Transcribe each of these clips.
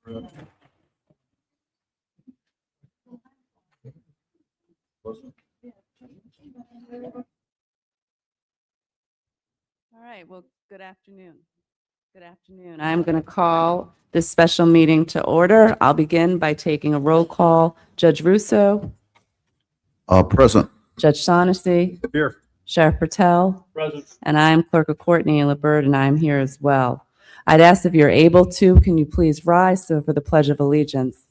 All right, well, good afternoon. Good afternoon. I'm going to call this special meeting to order. I'll begin by taking a roll call. Judge Russo, Present. Judge Shaughnessy, Here. Sheriff Patel, Present. and I'm Clerk of Courtney LaBird, and I'm here as well. I'd ask if you're able to, can you please rise for the Pledge of Allegiance?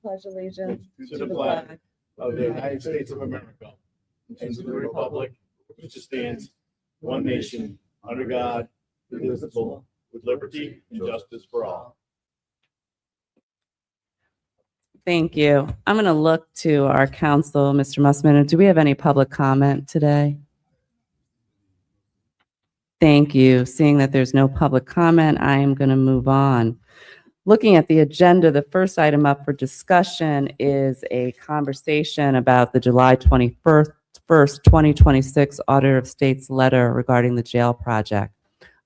Pledge allegiance To the flag of the United States of America and to the republic which stands one nation under God, indivisible, with liberty and justice for all. Thank you. I'm going to look to our counsel, Mr. Mussman. Do we have any public comment today? Thank you. Seeing that there's no public comment, I am going to move on. Looking at the agenda, the first item up for discussion is a conversation about the July 21st, 2026 Auditor of State's letter regarding the jail project.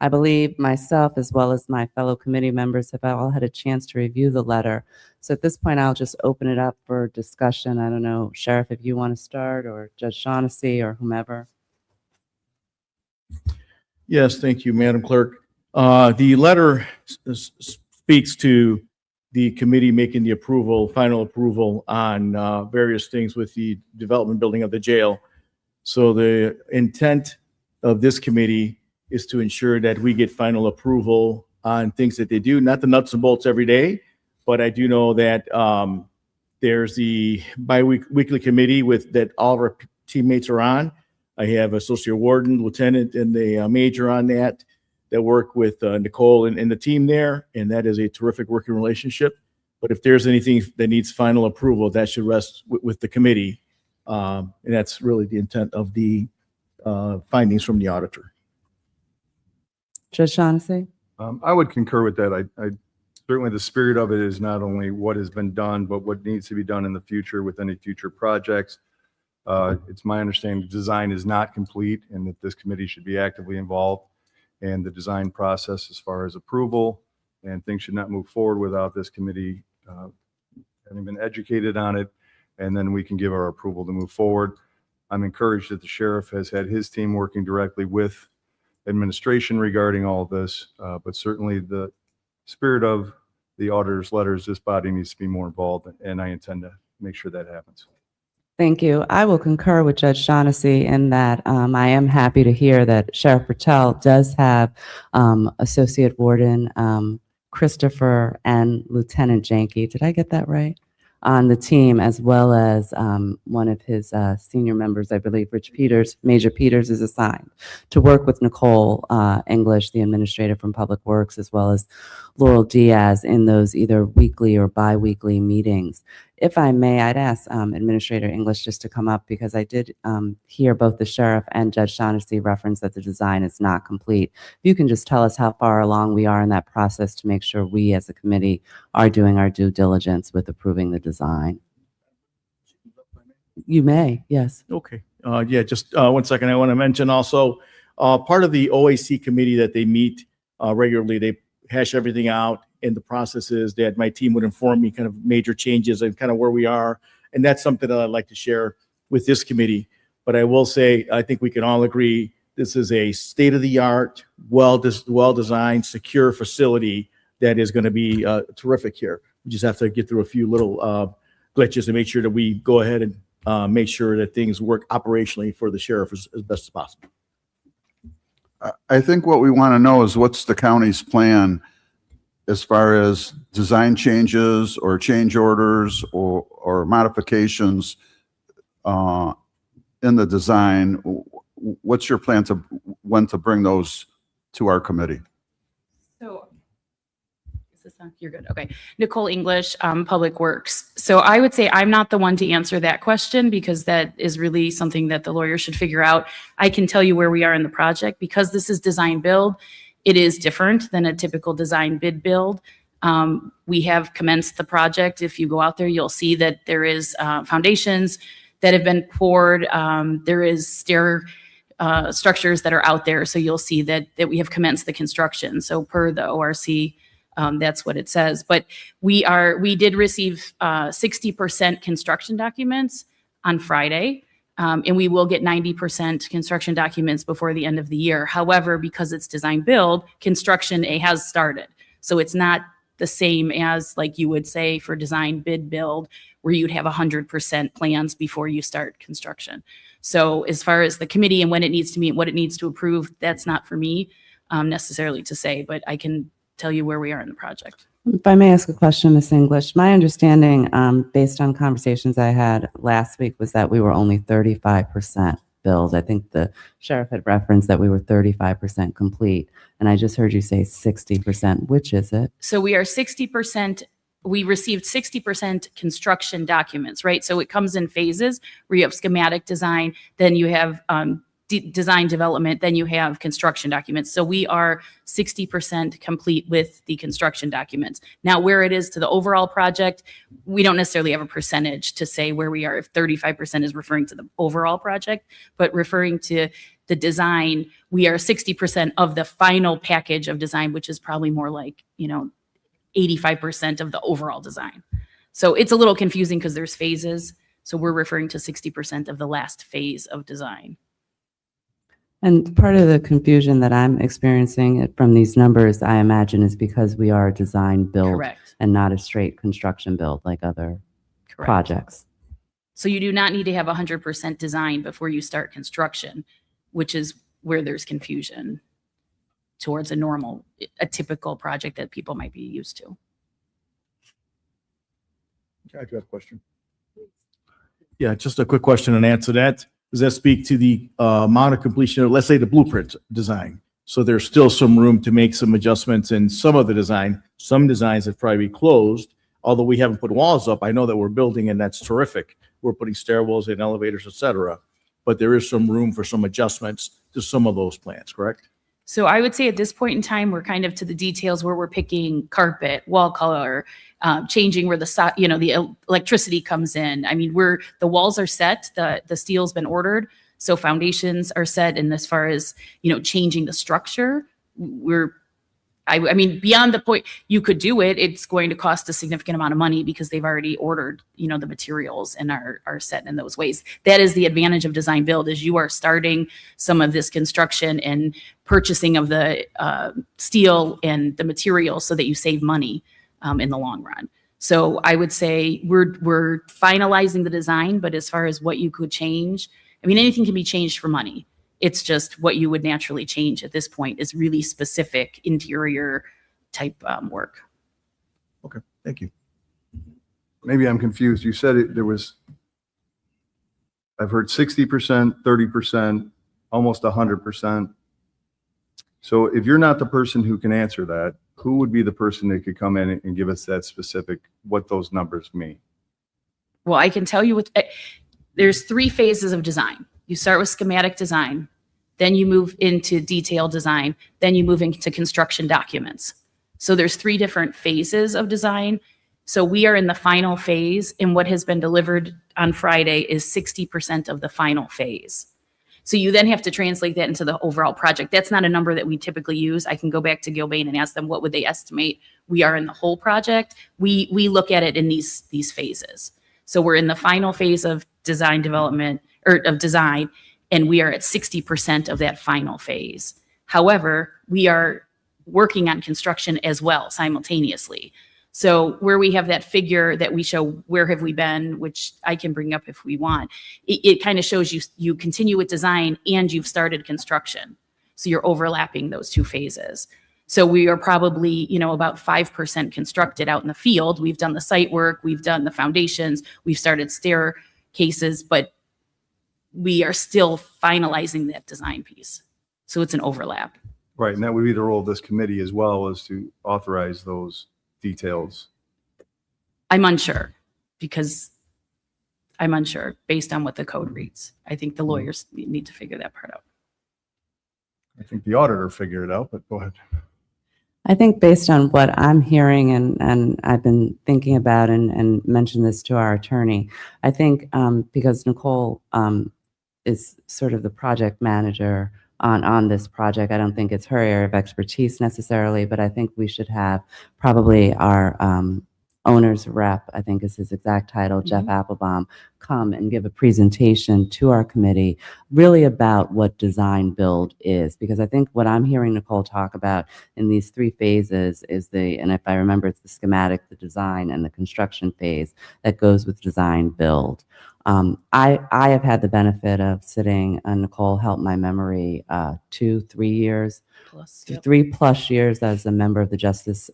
I believe myself, as well as my fellow committee members, have all had a chance to review the letter. So at this point, I'll just open it up for discussion. I don't know, Sheriff, if you want to start, or Judge Shaughnessy, or whomever. Yes, thank you, Madam Clerk. The letter speaks to the committee making the final approval on various things with the development building of the jail. So the intent of this committee is to ensure that we get final approval on things that they do, not the nuts and bolts every day, but I do know that there's the bi-weekly committee that all of our teammates are on. I have Associate Warden, Lieutenant, and the Major on that work with Nicole and the team there, and that is a terrific working relationship. But if there's anything that needs final approval, that should rest with the committee, and that's really the intent of the findings from the auditor. Judge Shaughnessy? I would concur with that. I certainly, the spirit of it is not only what has been done, but what needs to be done in the future with any future projects. It's my understanding the design is not complete and that this committee should be actively involved in the design process as far as approval, and things should not move forward without this committee having been educated on it, and then we can give our approval to move forward. I'm encouraged that the sheriff has had his team working directly with administration regarding all of this, but certainly the spirit of the auditor's letters, this body needs to be more involved, and I intend to make sure that happens. Thank you. I will concur with Judge Shaughnessy in that I am happy to hear that Sheriff Patel does have Associate Warden Christopher and Lieutenant Janke, did I get that right, on the team, as well as one of his senior members, I believe, Major Peters, is assigned to work with Nicole English, the administrator from Public Works, as well as Laurel Diaz in those either weekly or bi-weekly meetings. If I may, I'd ask Administrator English just to come up, because I did hear both the sheriff and Judge Shaughnessy reference that the design is not complete. If you can just tell us how far along we are in that process to make sure we as a committee are doing our due diligence with approving the design. You may, yes. Okay. Yeah, just 1 second. I want to mention also part of the OAC committee that they meet regularly, they hash everything out in the processes that my team would inform me kind of major changes and kind of where we are. And that's something that I'd like to share with this committee. But I will say, I think we can all agree this is a state-of-the-art, well-designed, secure facility that is going to be terrific here. We just have to get through a few little glitches to make sure that we go ahead and make sure that things work operationally for the sheriff as best as possible. I think what we want to know is what's the county's plan as far as design changes or change orders or modifications in the design. What's your plan to when to bring those to our committee? So, is this on? You're good. Okay. Nicole English, Public Works. So I would say I'm not the one to answer that question, because that is really something that the lawyer should figure out. I can tell you where we are in the project. Because this is design build, it is different than a typical design bid build. We have commenced the project. If you go out there, you'll see that there is foundations that have been poured. There is stair structures that are out there. So you'll see that we have commenced the construction. So per the ORC, that's what it says. But we did receive 60% construction documents on Friday. And we will get 90% construction documents before the end of the year. However, because it's design build, construction has started. So it's not the same as like you would say for design bid build, where you'd have 100% plans before you start construction. So as far as the committee and when it needs to meet, what it needs to approve, that's not for me necessarily to say, but I can tell you where we are in the project. If I may ask a question, Ms. English, my understanding, based on conversations I had last week, was that we were only 35% billed. I think the sheriff had referenced that we were 35% complete, and I just heard you say 60%. Which is it? So we are 60%. We received 60% construction documents, right? So it comes in phases where you have schematic design, then you have design development, then you have construction documents. So we are 60% complete with the construction documents. Now, where it is to the overall project, we don't necessarily have a percentage to say where we are, if 35% is referring to the overall project, but referring to the design, we are 60% of the final package of design, which is probably more like, 85% of the overall design. So it's a little confusing because there's phases. So we're referring to 60% of the last phase of design. And part of the confusion that I'm experiencing from these numbers, I imagine, is because we are a design build Correct. and not a straight construction build like other Correct. projects. So you do not need to have 100% design before you start construction, which is where there's confusion towards a typical project that people might be used to. I do have a question. Yeah, just a quick question and answer that. Does that speak to the amount of completion of, let's say, the blueprint design? So there's still some room to make some adjustments in some of the design. Some designs have probably closed, although we haven't put walls up. I know that we're building, and that's terrific. We're putting stairwells in, elevators, et cetera. But there is some room for some adjustments to some of those plans, correct? So I would say at this point in time, we're kind of to the details where we're picking carpet, wall color, changing where the electricity comes in. I mean, the walls are set, the steel's been ordered, so foundations are set. And as far as, changing the structure, I mean, beyond the point you could do it, it's going to cost a significant amount of money because they've already ordered, the materials and are set in those ways. That is the advantage of design build, is you are starting some of this construction and purchasing of the steel and the materials so that you save money in the long run. So I would say we're finalizing the design, but as far as what you could change, I mean, anything can be changed for money. It's just what you would naturally change at this point is really specific interior type work. Okay, thank you. Maybe I'm confused. You said I've heard 60%, 30%, almost 100%. So if you're not the person who can answer that, who would be the person that could come in and give us that specific, what those numbers mean? Well, I can tell you there's 3 phases of design. You start with schematic design, then you move into detailed design, then you move into construction documents. So there's 3 different phases of design. So we are in the final phase, and what has been delivered on Friday is 60% of the final phase. So you then have to translate that into the overall project. That's not a number that we typically use. I can go back to Gilbane and ask them what would they estimate we are in the whole project. We look at it in these phases. So we're in the final phase of design development, or of design, and we are at 60% of that final phase. However, we are working on construction as well simultaneously. So where we have that figure that we show where have we been, which I can bring up if we want, it kind of shows you continue with design and you've started construction. So you're overlapping those 2 phases. So we are probably, about 5% constructed out in the field. We've done the site work, we've done the foundations, we've started staircases, but we are still finalizing that design piece. So it's an overlap. Right, and that would be the role of this committee as well, as to authorize those details. I'm unsure based on what the code reads. I think the lawyers need to figure that part out. I think the auditor figured it out, but go ahead. I think based on what I'm hearing and I've been thinking about and mentioned this to our attorney, I think because Nicole is sort of the project manager on this project. I don't think it's her area of expertise necessarily, but I think we should have probably our owner's rep, I think is his exact title, Jeff Applebaum, come and give a presentation to our committee really about what design build is. Because I think what I'm hearing Nicole talk about in these three phases is and if I remember, it's the schematic, the design, and the construction phase that goes with design build. I have had the benefit of sitting, Nicole, help my memory, 2-3 years, Plus, yep. 3+ years as a member of the Justice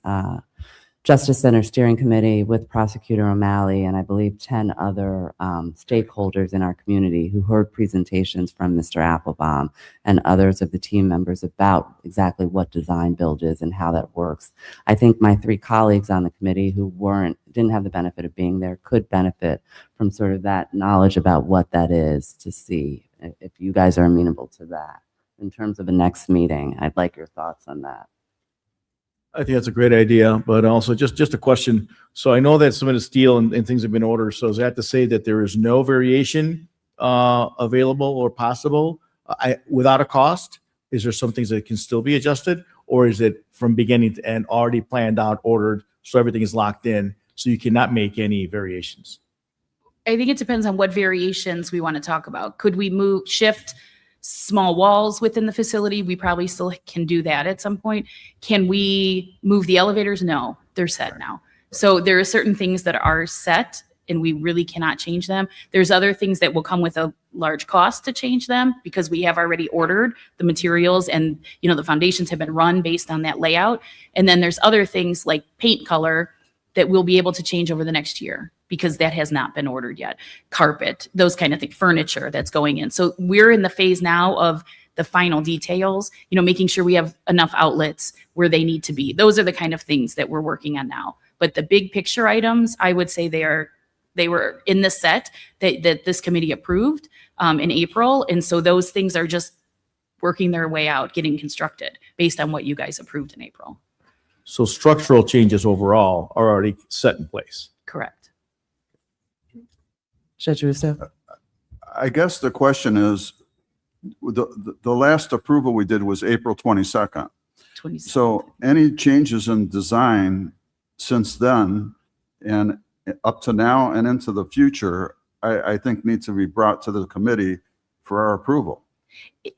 Center Steering Committee with Prosecutor O'Malley and I believe 10 other stakeholders in our community who heard presentations from Mr. Applebaum and others of the team members about exactly what design build is and how that works. I think my 3 colleagues on the committee who didn't have the benefit of being there could benefit from sort of that knowledge about what that is, to see if you guys are amenable to that. In terms of the next meeting, I'd like your thoughts on that. I think that's a great idea, but also just a question. So I know that some of the steel and things have been ordered. So is that to say that there is no variation available or possible without a cost? Is there some things that can still be adjusted, or is it from beginning to end already planned out, ordered, so everything is locked in, so you cannot make any variations? I think it depends on what variations we want to talk about. Could we shift small walls within the facility? We probably still can do that at some point. Can we move the elevators? No, they're set now. So there are certain things that are set and we really cannot change them. There's other things that will come with a large cost to change them because we have already ordered the materials and, you know, the foundations have been run based on that layout. And then there's other things like paint color that we'll be able to change over the next year because that has not been ordered yet. Carpet, those kind of things, furniture that's going in. So we're in the phase now of the final details, you know, making sure we have enough outlets where they need to be. Those are the kind of things that we're working on now. But the big picture items, I would say they were in the set that this committee approved in April. And so those things are just working their way out, getting constructed based on what you guys approved in April. So structural changes overall are already set in place. Correct. Judge Russo? I guess the question is, the last approval we did was April 22nd. 27th. So any changes in design since then and up to now and into the future, I think needs to be brought to the committee for our approval.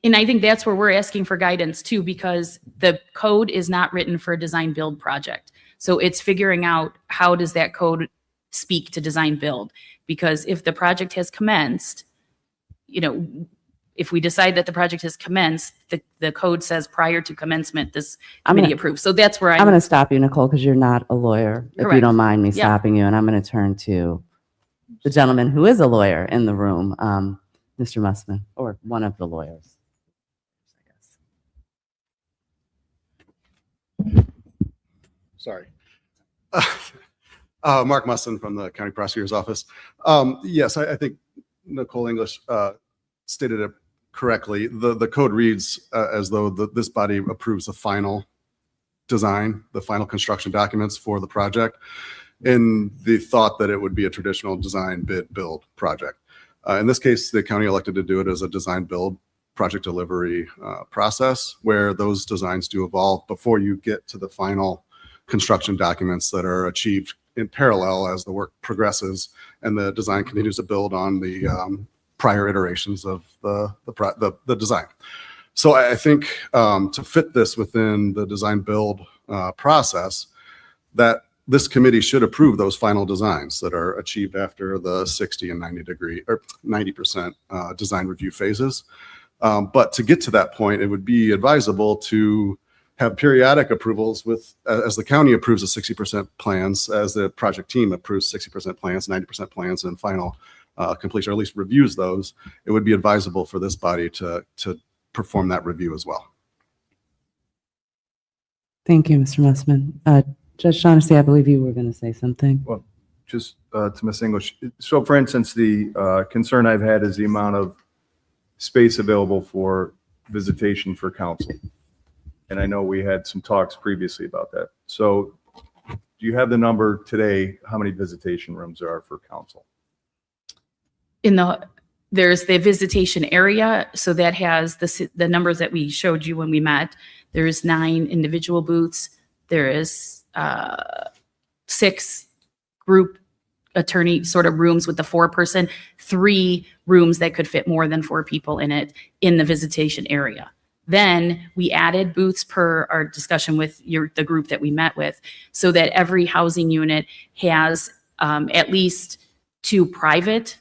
And I think that's where we're asking for guidance too, because the code is not written for a design build project. So it's figuring out how does that code speak to design build? Because if the project has commenced, you know, if we decide that the project has commenced, the code says prior to commencement, this committee approves. So that's where I'm going to stop you, Nicole, because you're not a lawyer, if you Correct. don't mind me Yeah. stopping you. And I'm going to turn to the gentleman who is a lawyer in the room, Mr. Mussman, or one of the lawyers. Sorry. Mark Musson from the County Prosecutor's Office. Yes, I think Nicole English stated it correctly. The code reads as though this body approves the final design, the final construction documents for the project, in the thought that it would be a traditional design bid build project. In this case, the county elected to do it as a design build project delivery process, where those designs do evolve before you get to the final construction documents that are achieved in parallel as the work progresses and the design continues to build on the prior iterations of the design. So I think to fit this within the design build process, that this committee should approve those final designs that are achieved after the 60 and 90% design review phases. But to get to that point, it would be advisable to have periodic approvals as the county approves the 60% plans, as the project team approves 60% plans, 90% plans, and final completion, or at least reviews those. It would be advisable for this body to perform that review as well. Thank you, Mr. Mussman. Judge Shaughnessy, I believe you were going to say something. Well, just to Ms. English. So for instance, the concern I've had is the amount of space available for visitation for council. And I know we had some talks previously about that. So do you have the number today, how many visitation rooms there are for council? In the There's the visitation area. So that has the numbers that we showed you when we met. There's 9 individual booths. There is 6 group attorney sort of rooms with the 4-person, 3 rooms that could fit more than 4 people in it in the visitation area. Then we added booths per our discussion with the group that we met with, so that every housing unit has at least 2 private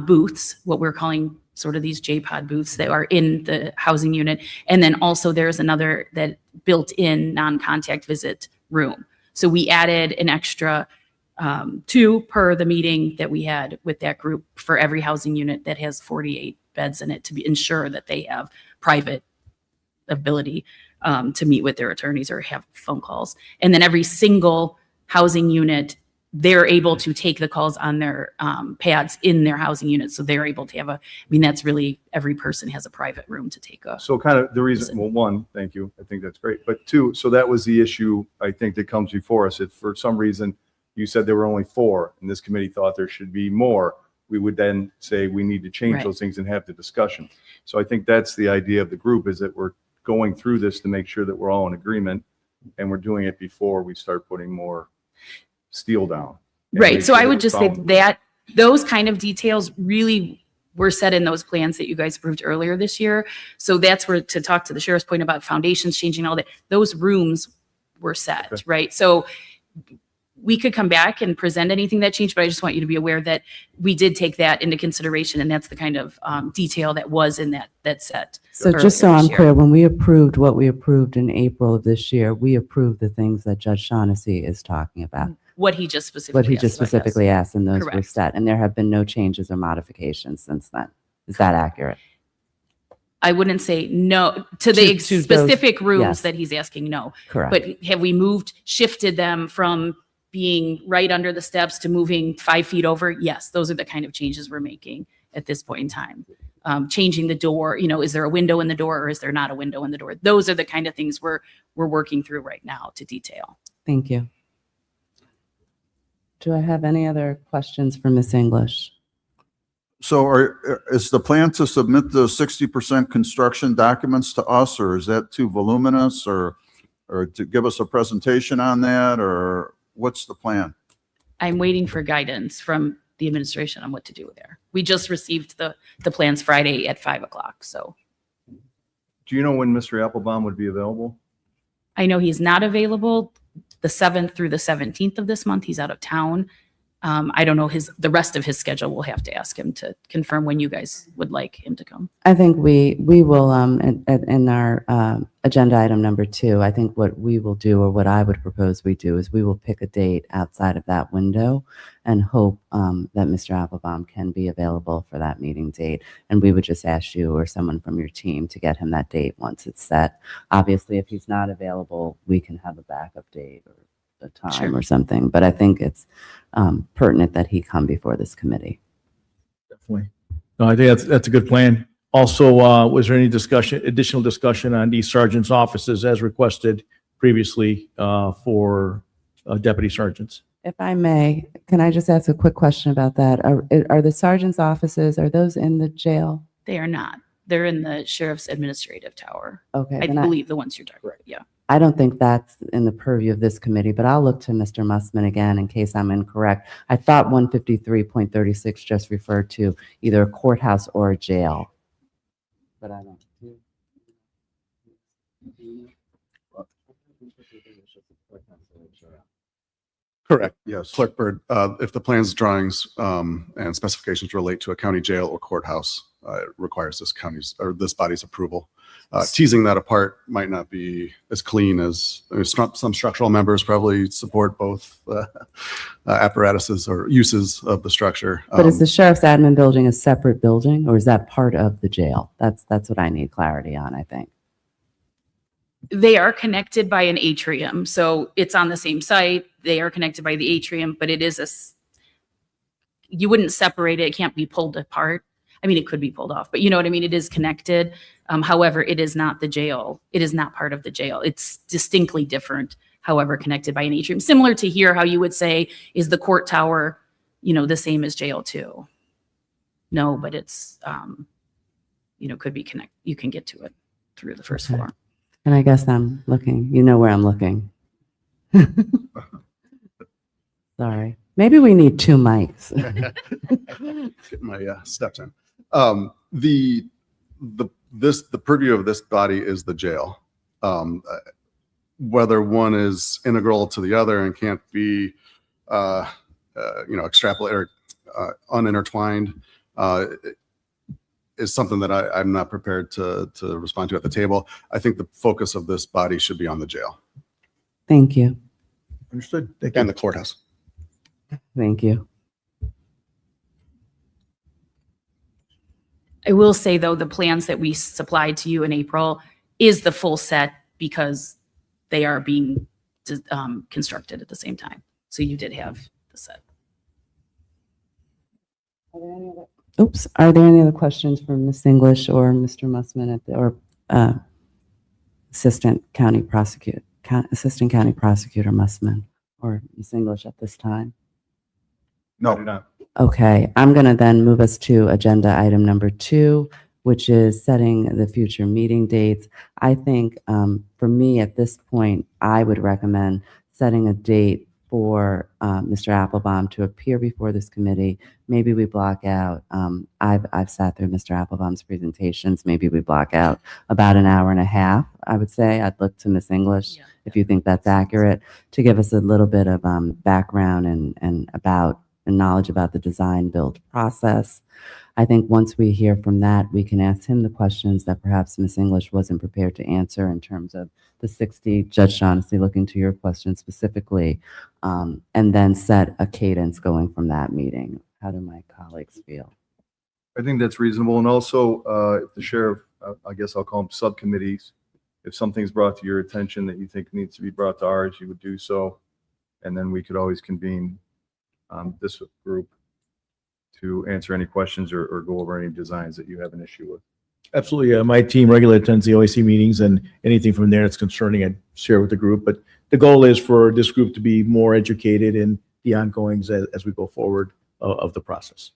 booths, what we're calling sort of these JPOD booths that are in the housing unit. And then also there's another that built-in non-contact visit room. So we added an extra 2 per the meeting that we had with that group for every housing unit that has 48 beds in it, to ensure that they have private ability to meet with their attorneys or have phone calls. And then every single housing unit, they're able to take the calls on their pads in their housing unit. So they're able to have that's really, every person has a private room to take a. So kind of the reason, well, 1, thank you. I think that's great. But 2, so that was the issue, I think, that comes before us. If for some reason you said there were only 4 and this committee thought there should be more, we would then say we need to change Right. those things and have the discussion. So I think that's the idea of the group, is that we're going through this to make sure that we're all in agreement, and we're doing it before we start putting more steel down. And Right. make So sure I that would we're just say following- that those kind of details really were set in those plans that you guys approved earlier this year. So that's where, to talk to the sheriff's point about foundations changing, all that, those rooms were set, Okay. right? So we could come back and present anything that changed, but I just want you to be aware that we did take that into consideration, and that's the kind of detail that was in that set. So earlier just so this I'm year. clear, when we approved what we approved in April of this year, we approved the things that Judge Shaughnessy is talking about, What he just specifically what he asked just about, yes. specifically asked, and those were Correct. set. And there have been no changes or modifications since then. Is that accurate? I wouldn't say no to the To those- specific rooms yes. that he's asking, no. Correct. But have we shifted them from being right under the steps to moving 5 feet over? Yes, those are the kind of changes we're making at this point in time. Changing the door, is there a window in the door or is there not a window in the door? Those are the kind of things we're working through right now to detail. Thank you. Do I have any other questions for Ms. English? So is the plan to submit the 60% construction documents to us, or is that too voluminous, or to give us a presentation on that, or what's the plan? I'm waiting for guidance from the administration on what to do there. We just received the plans Friday at 5:00. So Do you know when Mr. Applebaum would be available? I know he's not available the 7th through the 17th of this month. He's out of town. I don't know the rest of his schedule. We'll have to ask him to confirm when you guys would like him to come. I think we will, in our agenda item number 2, I think what we will do, or what I would propose we do, is we will pick a date outside of that window and hope that Mr. Applebaum can be available for that meeting date. And we would just ask you or someone from your team to get him that date once it's set. Obviously, if he's not available, we can have a backup date or a time Sure. or something. But I think it's pertinent that he come before this committee. Definitely. No, I think that's a good plan. Also, was there any additional discussion on these sergeants' offices as requested previously for deputy sergeants? If I may, can I just ask a quick question about that? Are the sergeant's offices, are those in the jail? They are not. They're in the sheriff's administrative tower. Okay, I then believe the ones you're talking about. Yeah. I don't think that's in the purview of this committee, but I'll look to Mr. Mussman again in case I'm incorrect. I thought 153.36 just referred to either a courthouse or a jail. But I don't. Correct. Yes. Clerk Bird, if the plans, drawings, and specifications relate to a county jail or courthouse, it requires this body's approval. Teasing that apart might not be as clean as some structural members probably support both apparatuses or uses of the structure. But is the sheriff's admin building a separate building, or is that part of the jail? That's what I need clarity on, I think. They are connected by an atrium. So it's on the same site. They are connected by the atrium, but it is you wouldn't separate it. It can't be pulled apart. I mean, it could be pulled off, but you know what I mean? It is connected. However, it is not the jail. It is not part of the jail. It's distinctly different, however, connected by an atrium. Similar to here, how you would say, is the court tower, the same as jail too? no, but it's, could be you can get to it through the first Okay. floor. And I guess I'm looking, you know where I'm looking. Sorry. Maybe we need 2 mics. Get my steps in. The purview of this body is the jail. Whether one is integral to the other and can't be, extrapolate or unintertwined, is something that I'm not prepared to respond to at the table. I think the focus of this body should be on the jail Thank you. Understood. Thank and you. the courthouse. Thank you. I will say, though, the plans that we supplied to you in April is the full set because they are being constructed at the same time. So you did have the set. Oops. Are there any other questions for Ms. English or Mr. Mussman or Assistant County Prosecutor Mussman or Ms. English at this time? I do not. Okay, I'm going to then move us to agenda item number 2, which is setting the future meeting dates. I think for me at this point, I would recommend setting a date for Mr. Applebaum to appear before this committee. Maybe we block out, I've sat through Mr. Applebaum's presentations. Maybe we block out about an hour and a half, I would say. I'd look to Ms. English, if you think that's accurate, to give us a little bit of background and knowledge about the design build process. I think once we hear from that, we can ask him the questions that perhaps Ms. English wasn't prepared to answer in terms of the 60, Judge Shaughnessy, looking to your question specifically, and then set a cadence going from that meeting. How do my colleagues feel? I think that's reasonable. And also, if the sheriff, I guess I'll call them subcommittees, if something's brought to your attention that you think needs to be brought to ours, you would do so. And then we could always convene this group to answer any questions or go over any designs that you have an issue with. Absolutely. My team regularly attends the OAC meetings, and anything from there that's concerning, I share with the group. But the goal is for this group to be more educated in the ongoings as we go forward of the process.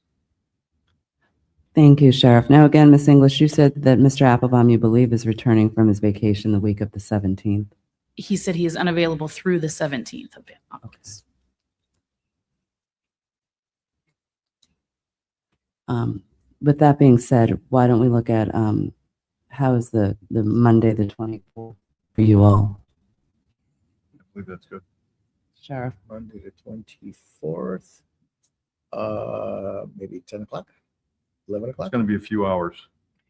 Thank you, Sheriff. Now, again, Ms. English, you said that Mr. Applebaum, you believe, is returning from his vacation the week of the 17th. He said he is unavailable through the 17th of August. With that being said, why don't we look at how is the Monday, the 24th for you all? I believe that's good. Sheriff? Monday the 24th, maybe 10 o'clock, 11 It's o'clock. going to be a few hours.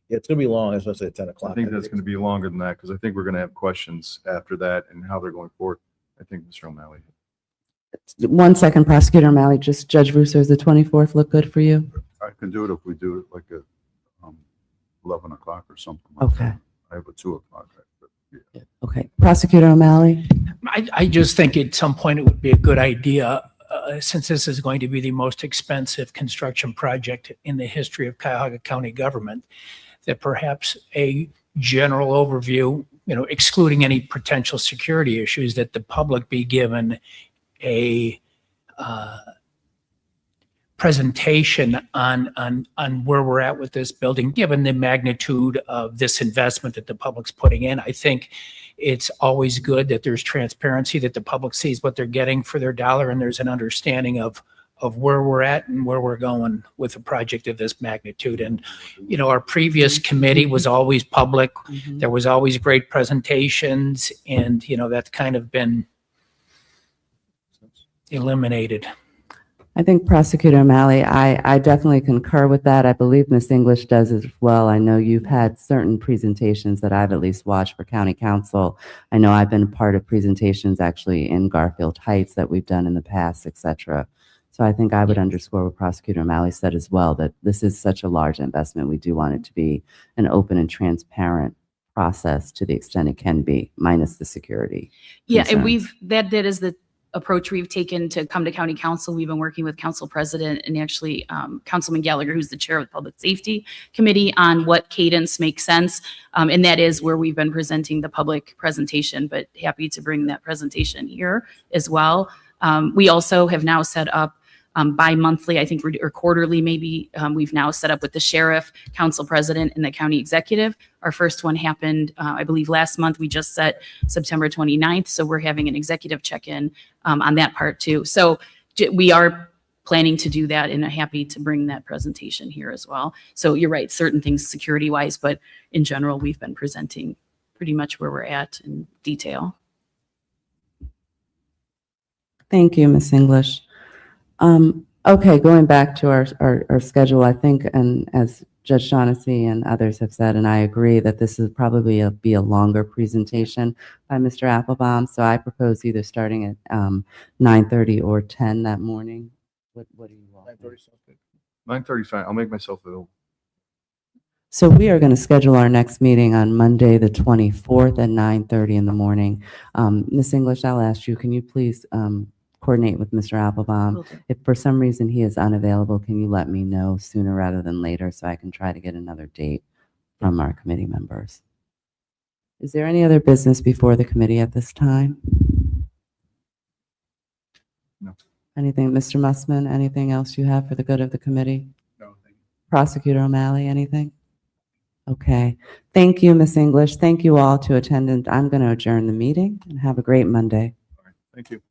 Yeah, it's going to be long. I was going to say 10 o'clock. I think that's going to be longer than that because I think we're going to have questions after that and how they're going forward. I think Mr. O'Malley. 1 second, Prosecutor O'Malley, just Judge Russo, is the 24th look good for you? I can do it if we do it like at 11 o'clock or something like Okay, that. I have a 2 o'clock. But yeah. okay. Prosecutor O'Malley? I just think at some point it would be a good idea, since this is going to be the most expensive construction project in the history of Cuyahoga County government, that perhaps a general overview, excluding any potential security issues, that the public be given a presentation on where we're at with this building, given the magnitude of this investment that the public's putting in. I think it's always good that there's transparency, that the public sees what they're getting for their dollar, and there's an understanding of where we're at and where we're going with a project of this magnitude. And, our previous committee was always public. There was always great presentations, and, that's kind of been eliminated. I think Prosecutor O'Malley, I definitely concur with that. I believe Ms. English does as well. I know you've had certain presentations that I've at least watched for County Council. I know I've been a part of presentations actually in Garfield Heights that we've done in the past, et cetera. So I think I would underscore what Prosecutor O'Malley said as well, that this is such a large investment. We do want it to be an open and transparent process to the extent it can be, minus the security. Yeah, and concerns. that is the approach we've taken to come to County Council. We've been working with Council President and actually Councilman Gallagher, who's the chair of the Public Safety Committee, on what cadence makes sense. And that is where we've been presenting the public presentation, but happy to bring that presentation here as well. We also have now set up bi-monthly, I think, or quarterly maybe. We've now set up with the sheriff, council president, and the county executive. Our first one happened, I believe, last month. We just set September 29th. So we're having an executive check-in on that part too. So we are planning to do that, and I'm happy to bring that presentation here as well. So you're right, certain things security-wise, but in general, we've been presenting pretty much where we're at in detail. Thank you, Ms. English. Okay, going back to our schedule, I think, and as Judge Shaughnessy and others have said, and I agree that this is probably be a longer presentation by Mr. Applebaum. So I propose either starting at 9:30 or 10 that morning. What do you want? 9:35, I'll make myself available. So we are going to schedule our next meeting on Monday, the 24th at 9:30 in the morning. Ms. English, I'll ask you, can you please coordinate with Mr. Applebaum? Will do. If for some reason he is unavailable, can you let me know sooner rather than later so I can try to get another date from our committee members? Is there any other business before the committee at this time? No. Anything, Mr. Mussman, anything else you have for the good of the committee? No, thank you. Prosecutor O'Malley, anything? Okay. Thank you, Ms. English. Thank you all to attend. I'm going to adjourn the meeting and have a great Monday. All right, thank you.